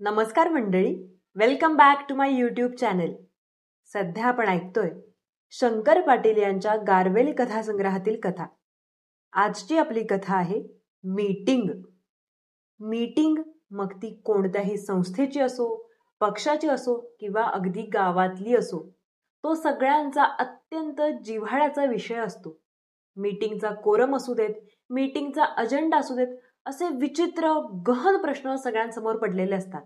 नमस्कार मंडळी, welcome back to my YouTube channel. सध्या आपण ऐकतोय शंकर पाटील यांच्या गारवेल कथासंग्रहातील कथा. आजची आपली कथा आहे मीटिंग. मीटिंग मग ती कोणत्याही संस्थेची असो, पक्षाची असो किंवा अगदी गावातली असो, तो सगळ्यांचा अत्यंत जिव्हाळ्याचा विषय असतो. मीटिंगचा कोरम असू देत, मीटिंगचा अजेंडा असू देत, असे विचित्र गहन प्रश्न सगळ्यांसमोर पडलेले असतात.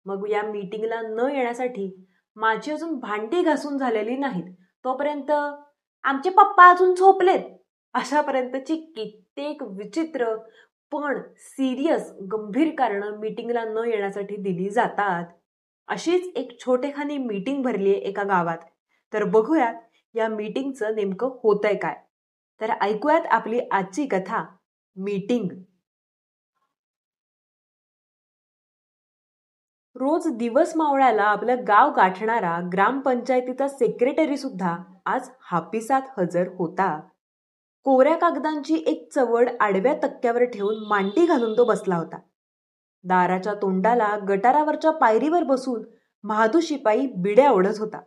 मग या मीटिंगला न येण्यासाठी माझी अजून भांडी घासून झालेली नाहीत तोपर्यंत आमचे पप्पा अजून झोपलेत अशापर्यंतची कित्येक विचित्र पण सिरियस गंभीर कारणं मीटिंगला न येण्यासाठी दिली जातात. अशीच एक छोटेखानी मीटिंग भरली आहे एका गावात. तर बघूयात या मीटिंगचं नेमकं होतंय काय. तर ऐकूयात आपली आजची कथा मीटिंग. रोज दिवस मावळ्याला आपलं गाव गाठणारा ग्रामपंचायतीचा सेक्रेटरी सुद्धा आज हापिसात हजर होता. कोऱ्या कागदांची एक चवड आडव्या तक्क्यावर ठेवून मांडी घालून तो बसला होता. दाराच्या तोंडाला गटारावरच्या पायरीवर बसून महादू शिपाई बिड्या ओढत होता.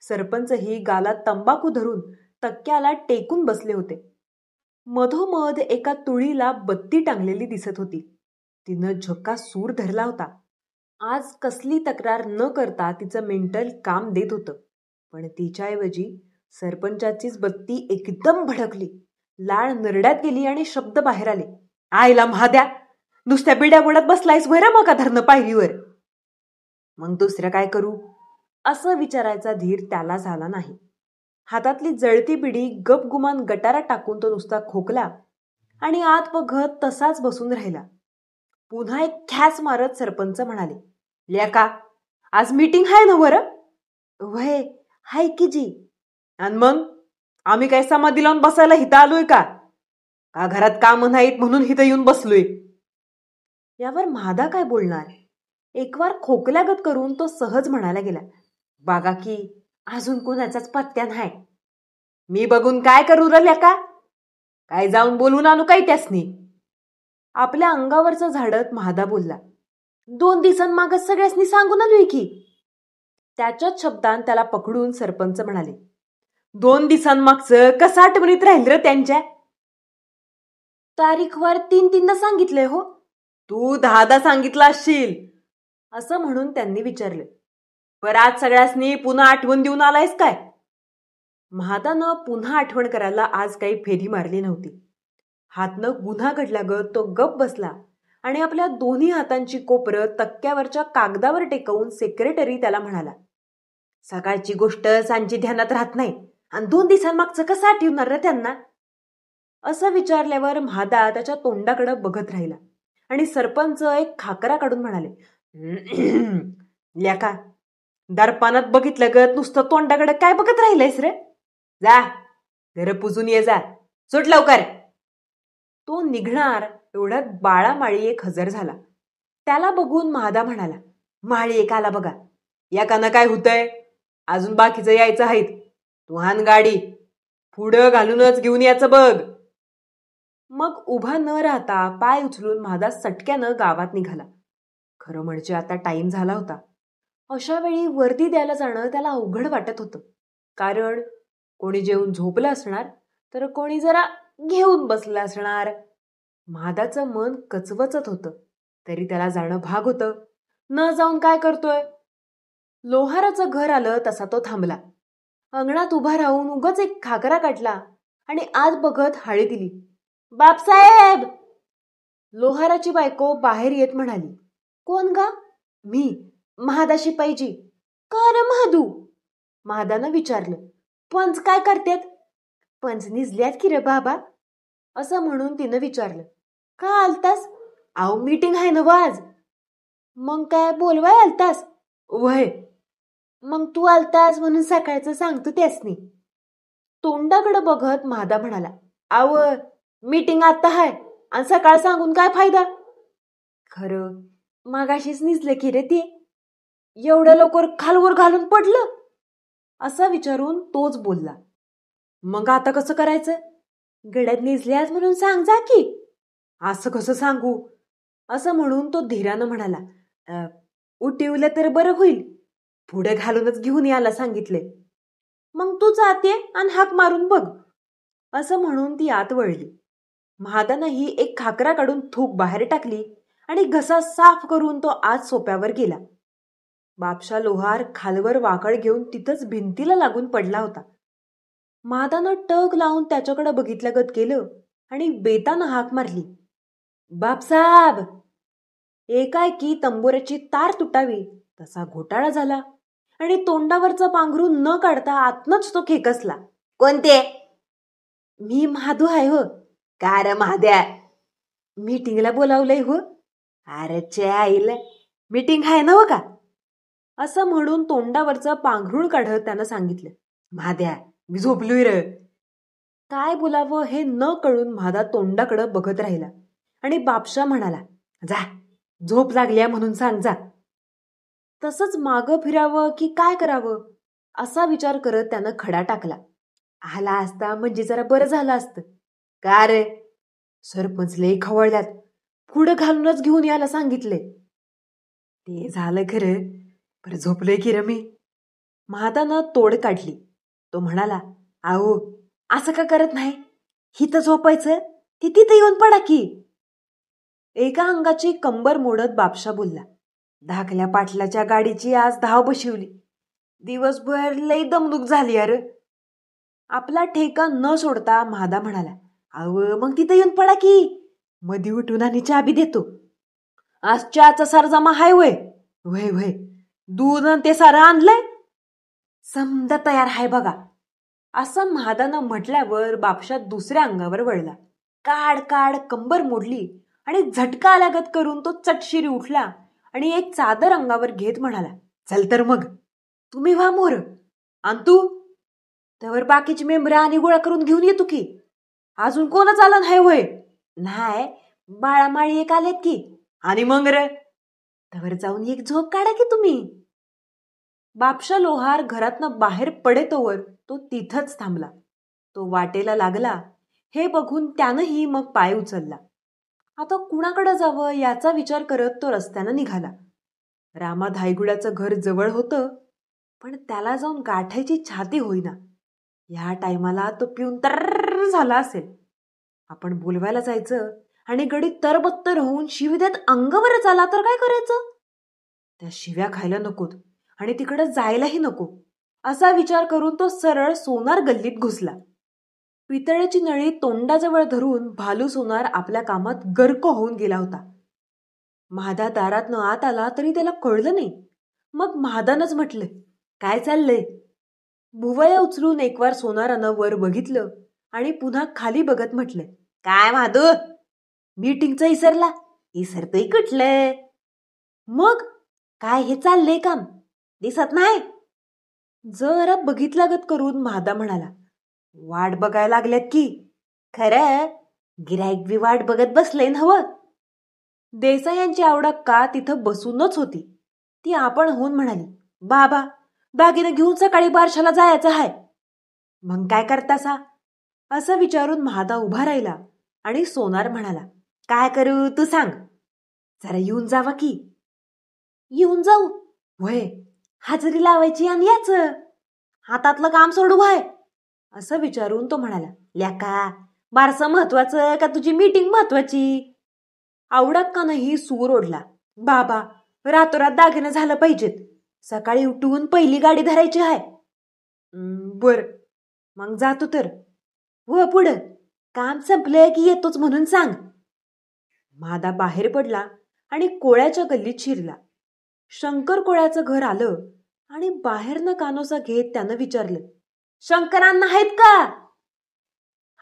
सरपंचही गालात तंबाखू धरून तक्क्याला टेकून बसले होते. मधोमध एका तुळीला बत्ती टांगलेली दिसत होती. तिनं झक्कास सूर धरला होता. आज कसली तक्रार न करता तिचं मेंटल काम देत होतं. पण तिच्याऐवजी सरपंचाचीच बत्ती एकदम भडकली. लाळ नरड्यात गेली आणि शब्द बाहेर आले. आईला महाद्या, नुसत्या बिड्या बोडत बसलायस वैरा मका धरणं पायरीवर. मग दुसरं काय करू असं विचारायचा धीर त्याला झाला नाही. हातातली जळती बिडी गपगुमान गटारात टाकून तो नुसता खोकला आणि आत बघत तसाच बसून राहिला. पुन्हा एक ख्यास मारत सरपंच म्हणाले, लेका आज मीटिंग आहे ना वर? वय हाय की जी. आणि मग आम्ही काय समाधी लावून बसायला हिथं आलोय का घरात काम नाहीत म्हणून हिथं येऊन बसलोय. यावर महादा काय बोलणार. एकवार खोकल्यागत करून तो सहज म्हणायला गेला, बागा की अजून कोणाचाच पत्त्या नाही. मी बघून काय करू र लेका, काय जाऊन बोलून आणू काय त्यासनी. आपल्या अंगावरचं झाडत महादा बोलला, 2 दिवसांमागच सगळ्यांनी सांगून आलोय की. त्याच्याच शब्दांत त्याला पकडून सरपंच म्हणाले, 2 दिवसांमागचं कसं आठवणीत राहील र त्यांच्या. तारीखवर 3-3दा सांगितलंय हो. तू 10दा सांगितलं असशील असं म्हणून त्यांनी विचारलं. पर आज सगळ्यांनी पुन्हा आठवण देऊन आलायस काय. महादानं पुन्हा आठवण करायला आज काही फेरी मारली नव्हती. हातनं गुन्हा घडल्यागत तो गप बसला आणि आपल्या दोन्ही हातांची कोपरं तक्क्यावरच्या कागदावर टेकवून सेक्रेटरी त्याला म्हणाला, सकाळची गोष्ट सांजी ध्यानात राहत नाही आणि 2 दिवसांमागचं कसं आठवणार रे त्यांना. असं विचारल्यावर महादा त्याच्या तोंडाकडे बघत राहिला आणि सरपंच एक खाकरा काढून म्हणाले, लेका दर्पणात बघितलं गत नुसतं तोंडाकडे काय बघत राहिलंयस रे. जा घर पुजून ये जा, सुट लवकर. तो निघणार एवढ्यात बाळा माळी एक हजर झाला. त्याला बघून महादा म्हणाला, माळी एक आला बघा. याकानं काय होतंय, अजून बाकीचं यायचं आहेत. तू हान गाडी पुढं घालूनच घेऊन याचं बघ. मग उभा न राहता पाय उचलून महादा सटक्यानं गावात निघाला. खरं म्हणजे आता टाइम झाला होता. अशा वेळी वर्दी द्यायला जाणं त्याला अवघड वाटत होतं. कारण कोणी जेवून झोपलं असणार तर कोणी जरा घेऊन बसलं असणार. महादाचं मन कचवचत होतं. तरी त्याला जाणं भाग होतं. न जाऊन काय करतोय. लोहाराचं घर आलं तसा तो थांबला. अंगणात उभा राहून उगाच एक खाकरा काढला आणि आत बघत हाळी दिली. बापसाहेब. लोहाराची बायको बाहेर येत म्हणाली, कोण गा. मी महादा शिपाईजी. का रे महादू. महादानं विचारलं. पंच काय करतेत. पंच निजल्यात की रे बाबा असं म्हणून तिनं विचारलं, का आलतास. आव मीटिंग आहे ना आज. मग काय बोलवाय आलतास. वय. मग तू आलतास म्हणून सकाळचं सांगतो त्यासनी. तोंडाकडे बघत महादा म्हणाला, आव मीटिंग आता हाय आणि सकाळ सांगून काय फायदा. खरं मागाशीच निजलं की रे ते. एवढ्या लवकर खालवर घालून पडलं असं विचारून तोच बोलला. मग आता कसं करायचं. गड्यात निजल्यास म्हणून सांग जा की. असं कसं सांगू असं म्हणून तो धीरानं म्हणाला, उठवलं तर बरं होईल. पुढे घालूनच घेऊन यायला सांगितले. मग तू जाते आणि हाक मारून बघ, असं म्हणून ती आत वळली. महादानही एक खाकरा काढून थूक बाहेर टाकली आणि घसा साफ करून तो आत सोप्यावर गेला. बापशा लोहार खालवर वाकड घेऊन तिथंच भिंतीला लागून पडला होता. महादानं टक लावून त्याच्याकडे बघितल्यागत केलं आणि बेतानं हाक मारली, बापसाब. एकाएकी तंबोऱ्याची तार तुटावी तसा घोटाळा झाला आणि तोंडावरचं पांघरून न काढता आतनच तो खेकसला. कोणते? मी महादू आहे हो. का रे महाद्या? मीटिंगला बोलावलंय हो. अरे चे आईला, मीटिंग आहे ना हो का? असं म्हणून तोंडावरचं पांघरूण काढत त्यानं सांगितलं. महाद्या, मी झोपलोय रे. काय बोलावं हे न कळून महादा तोंडाकडं बघत राहिला आणि बापशा म्हणाला, जा, झोप लागल्या म्हणून सांग जा. तसंच मागं फिरावं की काय करावं असा विचार करत त्यानं खडा टाकला. आला असता म्हणजे जरा बरं झालं असतं. का रे? सरपंच लय खवळल्यात, पुढं घालूनच घेऊन यायला सांगितले. ते झालं खरं, पर झोपलोय की रे मी. महादानं तोड काढली. तो म्हणाला, आहो असं का करत नाही? हिथं झोपायचं, ती तिथं येऊन पडा की. एका अंगाची कंबर मोडत बापशा बोलला, धाकल्या पाटलाच्या गाडीची आज धाव बशिवली. दिवसभर लई दमणूक झाली यार. आपला ठेका न सोडता महादा म्हणाला, अव मग तिथं येऊन पडा की. मधी उठून आणि चाबी देतो. आज चहाचा सार जमा हाय वय. वय वय, दूध ते सारं आणलंय. समजा तयार हाय बघा. असं महादानं म्हटल्यावर बापशा दुसऱ्या अंगावर वळला. काड काड कंबर मोडली आणि झटका आल्यागत करून तो चटशिरी उठला आणि एक चादर अंगावर घेत म्हणाला, चल तर मग, तुम्ही व्हा मोर. आणि तू? त्यावर बाकीची मेंबर आणि गोळा करून घेऊन येतो की. अजून कोणच आलं नाही होय? नाही, बाळामाळी एक आलेत की. आणि मग रे? त्यावर जाऊन एक झोप काढा की तुम्ही. बापशा लोहार घरातनं बाहेर पडेतोवर तो तिथंच थांबला. तो वाटेला लागला हे बघून त्यानंही मग पाय उचलला. आता कुणाकडे जावं याचा विचार करत तो रस्त्यानं निघाला. रामा धायगुड्याचं घर जवळ होतं, पण त्याला जाऊन गाठायची छाती होईना. या टायमाला तो पिऊन तर झाला असेल. आपण बोलवायला जायचं आणि गडी तरबत्तर होऊन शिवीद्यात अंगावरच आला तर काय करायचं? त्या शिव्या खायला नकोत आणि तिकडे जायलाही नको असा विचार करून तो सरळ सोनार गल्लीत घुसला. पितळेची नळी तोंडाजवळ धरून भालू सोनार आपल्या कामात गर्क होऊन गेला होता. महादा दारातनं आत आला तरी त्याला कळलं नाही. मग महादानच म्हटलं, काय चाललंय? भुवया उचलून एकवार सोनारानं वर बघितलं आणि पुन्हा खाली बघत म्हटलं, काय महादू, मीटिंगचं इसरला? इसरतोय कुठलं? मग काय हे चाललंय काम? दिसत नाही? जरा बघितलागत करून महादा म्हणाला, वाट बघायला लागल्यात की. खरं गिराईक बी वाट बघत बसलंय हवं. देसायांची आवडक का तिथं बसूनच होती. ती आपण होऊन म्हणाली, बाबा दागिने घेऊन सकाळी बारशाला जायचं आहे. मग काय करतासा? असं विचारून महादा उभा राहिला आणि सोनार म्हणाला, काय करू तू सांग. जरा येऊन जावा की. येऊन जाऊ? वय, हजेरी लावायची आणि याचं हातातलं काम सोडू व्हाय. असं विचारून तो म्हणाला, ल्याका बारसं महत्वाचं का तुझी मीटिंग महत्वाची? आवडक्कानंही सूर ओढला, बाबा रातोरात दागिनं झालं पाहिजेत. सकाळी उठून पहिली गाडी धरायची आहे. बर, मग जातो तर. व पुढं काम संपलं की येतोच म्हणून सांग. महादा बाहेर पडला आणि कोळ्याच्या गल्लीत शिरला. शंकर कोळ्याचं घर आलं आणि बाहेरनं कानोसा घेत त्यानं विचारलं, शंकरांना आहेत का?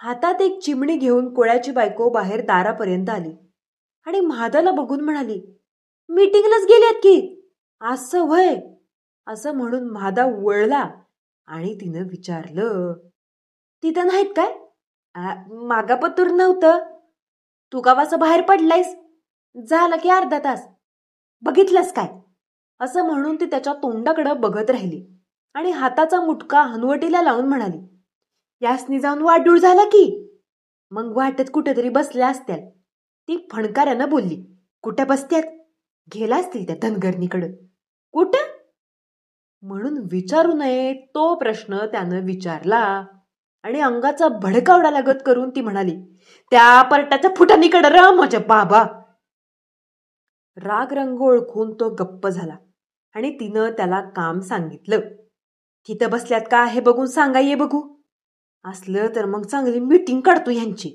हातात एक चिमणी घेऊन कोळ्याची बायको बाहेर दारापर्यंत आली आणि महादाला बघून म्हणाली, मीटिंगलाच गेल्यात की. असं व्हय. असं म्हणून महादा वळला आणि तिनं विचारलं, तिथं नाहीत काय? मागापतूर नव्हतं. तू गावाचं बाहेर पडलायस? झालं की अर्धा तास. बघितलंस काय? असं म्हणून ती त्याच्या तोंडाकडं बघत राहिली आणि हाताचा मुटका हनवटीला लावून म्हणाली, यासनी जाऊन वाटूळ झाला की. मग वाटत कुठेतरी बसल्या असत्याल. ती फणकाऱ्यानं बोलली, कुठे बसत्यात? गेला असतील त्या धनगरणीकडं. कुठं म्हणून विचारू नये तो प्रश्न त्यानं विचारला आणि अंगाचा भडकावडा लागत करून ती म्हणाली, त्या परटाच्या फुटानीकडं र माझ्या बाबा. राग रंग ओळखून तो गप्प झाला आणि तिनं त्याला काम सांगितलं. तिथं बसल्यात का हे बघून सांगा, ये बघू. असलं तर मग चांगली मीटिंग काढतो ह्यांची.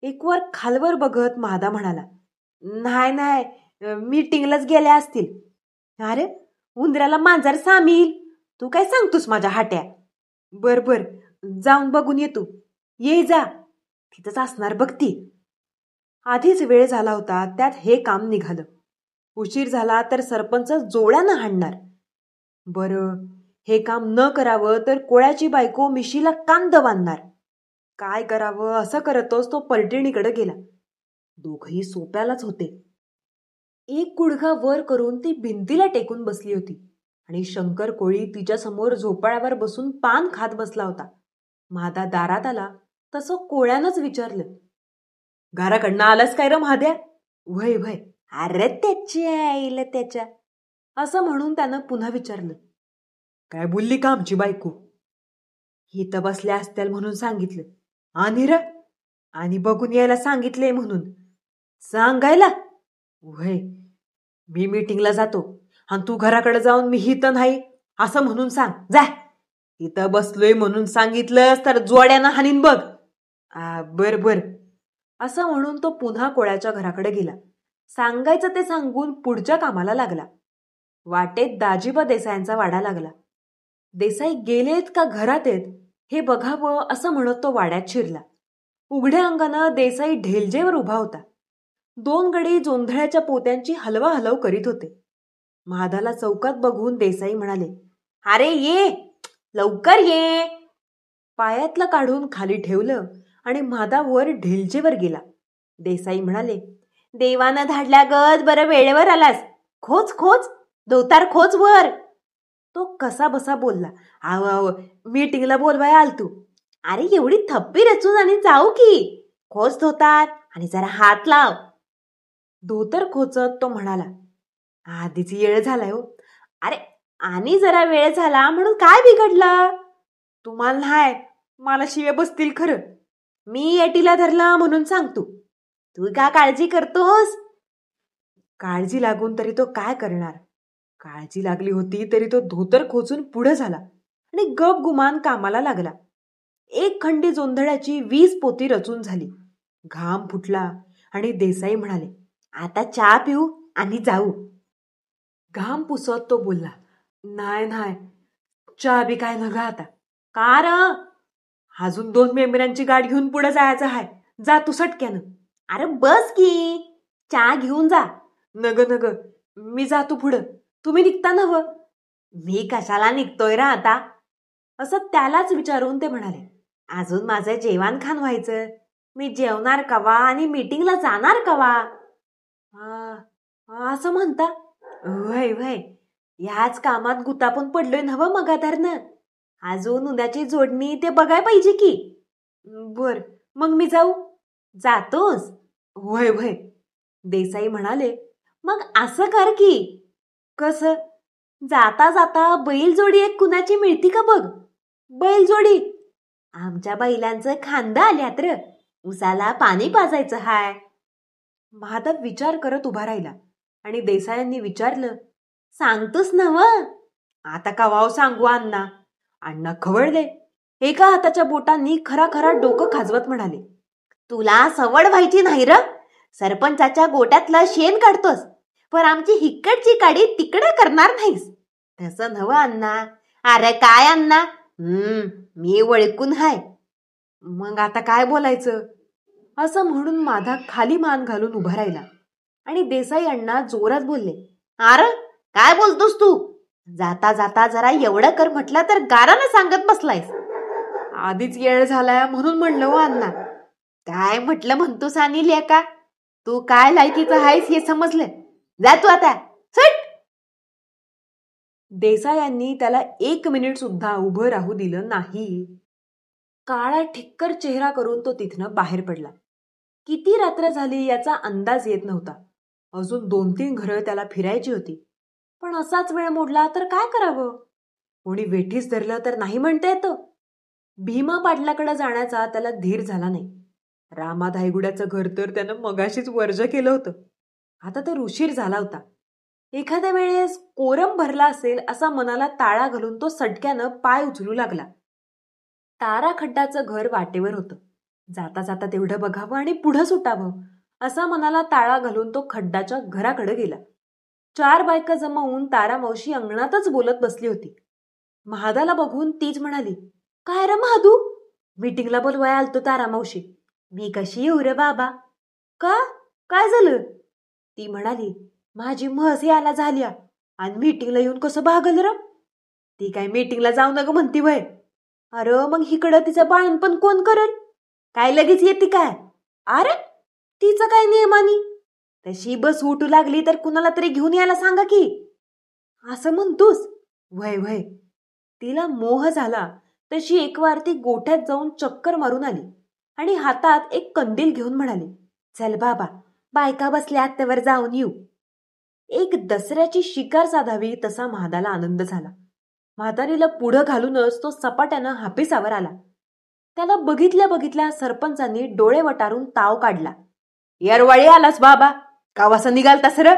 एकवर खालवर बघत महादा म्हणाला, नाही मीटिंगलाच गेल्या असतील. अरे उंदराला मांजर सामील, तू काय सांगतोस माझ्या हाट्या. बर बर जाऊन बघून येतो, ये जा, तिथंच असणार बघ ती. आधीच वेळ झाला होता, त्यात हे काम निघालं. उशीर झाला तर सरपंच जोड्यानं हाणणार. बरं हे काम न करावं तर कोळ्याची बायको मिशीला कांद बांधणार. काय करावं असं करतोच तो पलटणीकडे गेला. दोघही सोप्यालाच होते. एक गुडघा वर करून ती भिंतीला टेकून बसली होती आणि शंकर कोळी तिच्या समोर झोपाळ्यावर बसून पान खात बसला होता. महादा दारात आला तसं कोळ्यानंच विचारलं, घराकडनं आलास काय र महाद्या. वय वय, अरे त्याच्या आईला त्याच्या, असं म्हणून त्यानं पुन्हा विचारलं, काय बोलली का आमची बायको. इथं बसल्या असत्याल म्हणून सांगितलं. आणि र आणि बघून यायला सांगितले म्हणून सांगायला. वय मी मीटिंगला जातो आणि तू घराकडे जाऊन मी हिथं नाही असं म्हणून सांग जा. इथं बसलोय म्हणून सांगितलंस तर जोड्यानं हानीन बघ. बर बर, असं म्हणून तो पुन्हा कोळ्याच्या घराकडे गेला. सांगायचं ते सांगून पुढच्या कामाला लागला. वाटेत दाजीबा देसायांचा वाडा लागला. देसाई गेलेत का घरात आहेत हे बघावं असं म्हणत तो वाड्यात शिरला. उघड्या अंगानं देसाई ढेलजेवर उभा होता. 2 गडी जोंधळ्याच्या पोत्यांची हलवाहलव करीत होते. महादाला चौकात बघून देसाई म्हणाले, अरे ये लवकर ये. पायातलं काढून खाली ठेवलं आणि महादा वर ढेलजेवर गेला. देसाई म्हणाले, देवानं धाडल्यागत बरं वेळेवर आलास. खोच खोच धोतार खोच वर. तो कसा बसा बोलला, आव आव मीटिंगला बोलवाय आल तू. अरे एवढी थप्पी रचून आणि जाऊ की. खोच धोतार आणि जरा हात लाव. धोतर खोचत तो म्हणाला, आधीच वेळ झालाय हो. अरे आणि जरा वेळ झाला म्हणून काय बिघडलं. तुम्हाला नाही, मला शिव्या बसतील खरं. मी एटीला धरला म्हणून सांगतो. तू का काळजी करतोस. काळजी लागून तरी तो काय करणार. काळजी लागली होती तरी तो धोतर खोचून पुढे झाला आणि गप गुमान कामाला लागला. 1 खंडी जोंधळ्याची 20 पोती रचून झाली. घाम फुटला आणि देसाई म्हणाले, आता चहा पिऊ आणि जाऊ. घाम पुसत तो बोलला, नाही नाही चहा बी काय नग आता. का र. अजून 2 मेंबरांची गाठ घेऊन पुढे जायचं आहे. जा तू सटक्यानं. अरे बस की, चहा घेऊन जा. नग नग मी जातो पुढं, तुम्ही निघता नव. मी कशाला निघतोय रा आता. असं त्यालाच विचारून ते म्हणाले, अजून माझं जेवण खाण व्हायचं. मी जेवणार कवा आणि मीटिंगला जाणार कवा. असं म्हणता. वय वय, ह्याच कामात गुतापून पडलोय नव मगाधारनं. अजून उद्याची जोडणी ते बघाय पाहिजे की. बर मग मी जाऊ. जातोस. वय वय. देसाई म्हणाले, मग असं कर की. कसं. जाता जाता बैलजोडी एक कुणाची मिळती का बघ. बैलजोडी. आमच्या बैलांचं खांद आल्यात र. उसाला पाणी पाजायचं हाय. महादेव विचार करत उभा राहिला आणि देसायांनी विचारलं, सांगतोस नव. आता का वाव सांगू अण्णा. अण्णा खवळले. एका हाताच्या बोटांनी खरा खरा डोकं खाजवत म्हणाले, तुला सवड व्हायची नाही र. सरपंचाच्या गोट्यातलं शेण काढतोस पण आमची हिक्कडची काडी तिकडे करणार नाहीस. तसं नव अण्णा. अरे काय अण्णा. मी वळकून हाय. मग आता काय बोलायचं. असं म्हणून माधा खाली मान घालून उभा राहिला आणि देसाई अण्णा जोरात बोलले, अरे काय बोलतोस तू. जाता जाता जरा एवढं कर म्हटलं तर गारानं सांगत बसलायस. आधीच येळ झालाय म्हणून म्हणलं हो अण्णा. काय म्हटलं म्हणतोस आणि लेका. तू काय लायकीचं आहेस हे समजलं. जा तू आता सट. देसायांनी त्याला 1 मिनिट सुद्धा उभं राहू दिलं नाही. काळा ठिक्कर चेहरा करून तो तिथनं बाहेर पडला. किती रात्र झाली याचा अंदाज येत नव्हता. अजून 2-3 घरं त्याला फिरायची होती. पण असाच वेळ मोडला तर काय करावं? कोणी वेठीस धरलं तर नाही म्हणता येतं. भीमा पाटलाकडे जाण्याचा त्याला धीर झाला नाही. रामा धायगुड्याचं घर तर त्यानं मगाशीच वर्ज केलं होतं. आता तर उशीर झाला होता. एखाद्या वेळेस कोरम भरला असेल असा मनाला ताळा घालून तो सटक्यानं पाय उचलू लागला. तारा खड्डाचं घर वाटेवर होतं. जाता जाता तेवढं बघावं आणि पुढं सुटावं असा मनाला ताळा घालून तो खड्डाच्या घराकडे गेला. 4 बायका जमावून तारा मावशी अंगणातच बोलत बसली होती. महादाला बघून तीच म्हणाली, काय रे महादू? मीटिंगला बोलवाय आलतो तारा मावशी. मी कशी येऊ रे बाबा? का? काय झालं? ती म्हणाली, माझी म्हस यायला झाल्या आणि मीटिंगला येऊन कसं भागल र? ती काय मीटिंगला जाऊ नका म्हणती वय? अरे मग इकडं तिचं बाळणपण कोण करल? काय लगेच येते काय? अरे तिचं काय नियमानी? तशी बस उठू लागली तर कुणाला तरी घेऊन यायला सांगा की. असं म्हणतोस? वय वय. तिला मोह झाला तशी एकवार ती गोठ्यात जाऊन चक्कर मारून आली आणि हातात एक कंदील घेऊन म्हणाली, चल बाबा, बायका बसल्या त्यावर जाऊन येऊ. एक दसऱ्याची शिकार साधावी तसा महादाला आनंद झाला. म्हातारीला पुढं घालूनच तो सपाट्यानं हापिसावर आला. त्याला बघितल्या बघितल्या सरपंचांनी डोळे वटारून ताव काढला. येरवाळी आलास बाबा, कावासा निघालता सर?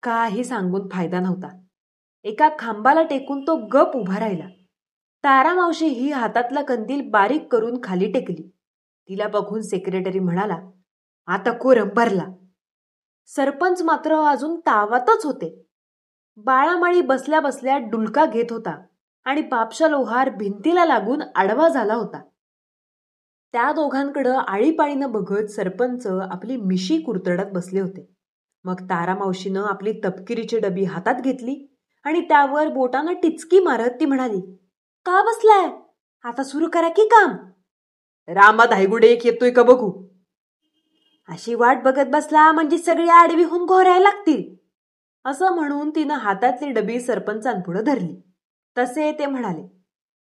काही सांगून फायदा नव्हता. एका खांबाला टेकून तो गप उभा राहिला. तारा मावशी ही हातातला कंदील बारीक करून खाली टेकली. तिला बघून सेक्रेटरी म्हणाला, आता कोरम भरला. सरपंच मात्र अजून तावातच होते. बाळामाळी बसल्या बसल्या डुलका घेत होता आणि बापशा लोहार भिंतीला लागून आडवा झाला होता. त्या दोघांकडं आळीपाळीनं बघत सरपंच आपली मिशी कुरतडत बसले होते. मग तारा मावशीनं आपली तपकिरीची डबी हातात घेतली आणि त्यावर बोटानं टिचकी मारत ती म्हणाली, का बसलाय? आता सुरू करा की काम. रामा धायगुडे एक येतोय का बघू. अशी वाट बघत बसला म्हणजे सगळी आडवी होऊन घोरायला लागतील. असं म्हणून तिनं हातातली डबी सरपंचांपुढे धरली. तसे ते म्हणाले,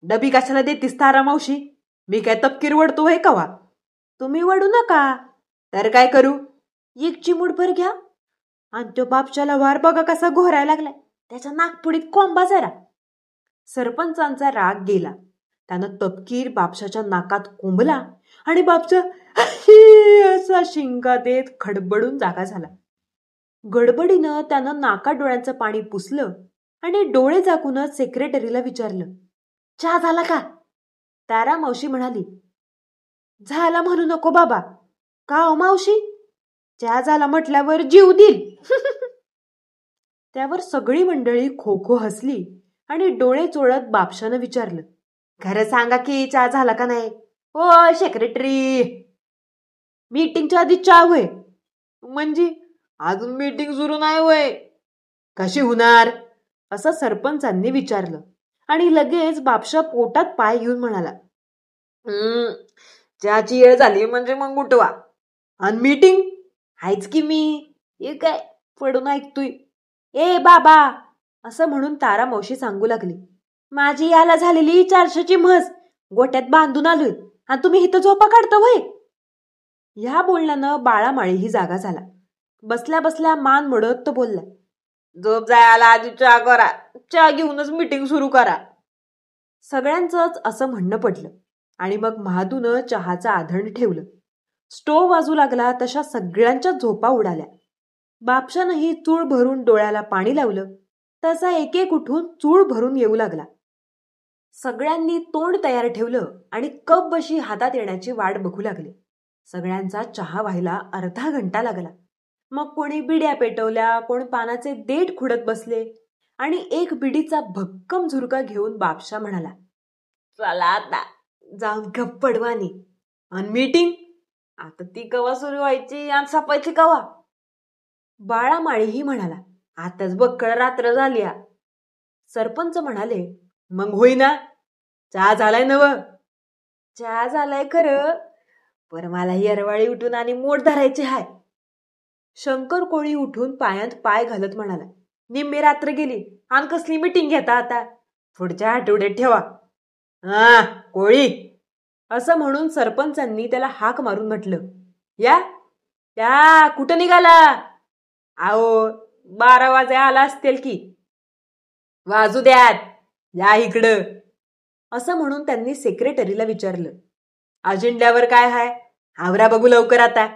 डबी कशाला देतीस तारा मावशी? मी काय तपकीर वडतो हे कवा? तुम्ही वडू नका. तर काय करू? एक चिमूटभर घ्या. आणि तो बापशाला वार बघा कसा घोरायला लागलाय. त्याच्या नागपुडीत कोंबा जरा. सरपंचांचा राग गेला. त्यानं तपकीर बापशाच्या नाकात कोंबला आणि बापशा असा शिंगा देत खडबडून जागा झाला. गडबडीनं त्यानं नाका डोळ्यांचं पाणी पुसलं आणि डोळे झाकूनच सेक्रेटरीला विचारलं, चहा झाला का? तारा मावशी म्हणाली, झाला म्हणू नको बाबा. का हो मावशी? चहा झाला म्हटल्यावर जीव देईल. त्यावर सगळी मंडळी खो खो हसली आणि डोळे चोळत बापशानं विचारलं, खरं सांगा की चहा झाला का नाही? हो सेक्रेटरी. मीटिंगच्या आधी चहा होय? म्हणजे अजून मीटिंग सुरू नाही होय. कशी होणार? असं सरपंचांनी विचारलं आणि लगेच बापशा पोटात पाय घेऊन म्हणाला, चहाची वेळ झाली म्हणजे मग उठवा. आणि मीटिंग हायच की मी. हे काय पडून ऐकतोय. ए बाबा, असं म्हणून तारा मावशी सांगू लागली, माझी याला झालेली 400ची म्हस गोट्यात बांधून आलोय आणि तुम्ही इथं झोपा काढता होय? ह्या बोलण्यानं बाळामाळीही जागा झाला. बसल्या बसल्या मान मोडत तो बोलला, झोप जायला आधी चहा करा. चहा घेऊनच मीटिंग सुरू करा. सगळ्यांचंच असं म्हणणं पडलं आणि मग महादूनं चहाचं आधण ठेवलं. स्टोव वाजू लागला तशा सगळ्यांच्या झोपा उडाल्या. बापशानंही चूळ भरून डोळ्याला पाणी लावलं तसा एक एक उठून चूळ भरून येऊ लागला. सगळ्यांनी तोंड तयार ठेवलं आणि कप बशी हातात येण्याची वाट बघू लागले. सगळ्यांचा चहा व्हायला अर्धा घंटा लागला. मग कोणी बिड्या पेटवल्या, कोण पानाचे देठ खुडत बसले आणि एक बिडीचा भक्कम झुरका घेऊन बापशा म्हणाला, चला आता जाऊन गप्प पडवानी. आणि मीटिंग आता ती कवा सुरू व्हायची आणि सपायची कवा? बाळामाळीही म्हणाला, आताच बक्कळ रात्र झाली. सरपंच म्हणाले, मग होईना. चहा झालाय नव? चहा झालाय खरं, पर मला येरवाळी उठून आणि मोठ धरायची हाय. शंकर कोळी उठून पायात पाय घालत म्हणाला, निम्मी रात्र गेली आणि कसली मीटिंग घेता आता? पुढच्या आठवड्यात ठेवा. हा कोळी. असं म्हणून सरपंचांनी त्याला हाक मारून म्हटलं, या या कुठं निघाला? आओ 12 वाजे आला असतील की. वाजू द्यात, या इकडं, असं म्हणून त्यांनी सेक्रेटरीला विचारलं. अजेंड्यावर काय हाय, आवरा बघू लवकर आता.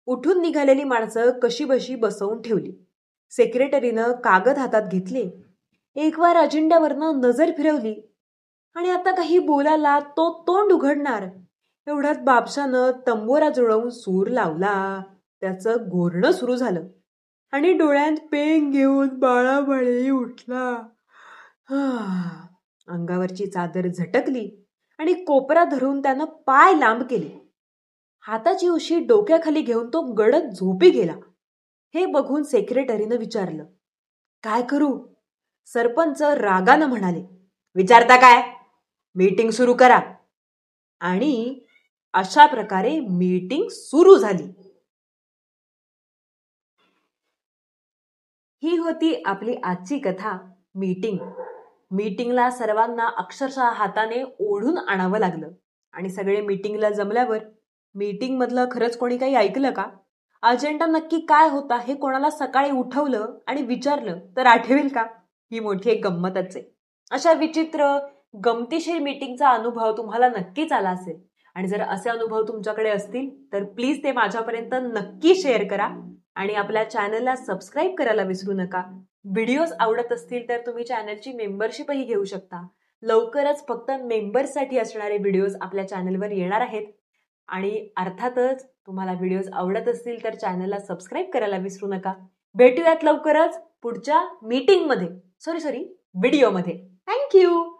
उठून निघालेली माणसं कशीबशी बसवून ठेवली. सेक्रेटरीनं कागद हातात घेतले, एक वार अजेंड्यावरनं नजर फिरवली आणि आता काही बोलायला तो तोंड उघडणार एवढ्यात बापशानं तंबोरा जुळवून सूर लावला. त्याचं घोरणं सुरू झालं आणि डोळ्यात पेंग घेऊन बाळाबाळी उठला. अंगावरची चादर झटकली आणि कोपरा धरून त्यानं पाय लांब केले. हाताची उशी डोक्याखाली घेऊन तो गडद झोपी गेला. हे बघून सेक्रेटरीनं विचारलं, काय करू? सरपंच रागानं म्हणाले, विचारता काय, मीटिंग सुरू करा. आणि अशा प्रकारे मीटिंग सुरू झाली. ही होती आपली आजची कथा, मीटिंग. मीटिंगला सर्वांना अक्षरशः हाताने ओढून आणावं लागलं आणि सगळे मीटिंगला जमल्यावर मीटिंग मधलं खरंच कोणी काही ऐकलं का? अजेंडा नक्की काय होता हे कोणाला सकाळी उठवलं आणि विचारलं तर आठवेल का? ही मोठी एक गंमतच आहे. अशा विचित्र गमतीशीर मीटिंगचा अनुभव तुम्हाला नक्कीच आला असेल आणि जर असे अनुभव तुमच्याकडे असतील तर प्लीज ते माझ्यापर्यंत नक्की शेअर करा आणि आपल्या चॅनलला सबस्क्राईब करायला विसरू नका. व्हिडिओज आवडत असतील तर तुम्ही चॅनलची मेंबरशिपही घेऊ शकता. लवकरच फक्त मेंबर्ससाठी असणारे व्हिडिओज आपल्या चॅनलवर येणार आहेत आणि अर्थातच तुम्हाला व्हिडिओज आवडत असतील तर चॅनलला सबस्क्राईब करायला विसरू नका. भेटूयात लवकरच पुढच्या मीटिंगमध्ये, व्हिडिओमध्ये. थँक्यू.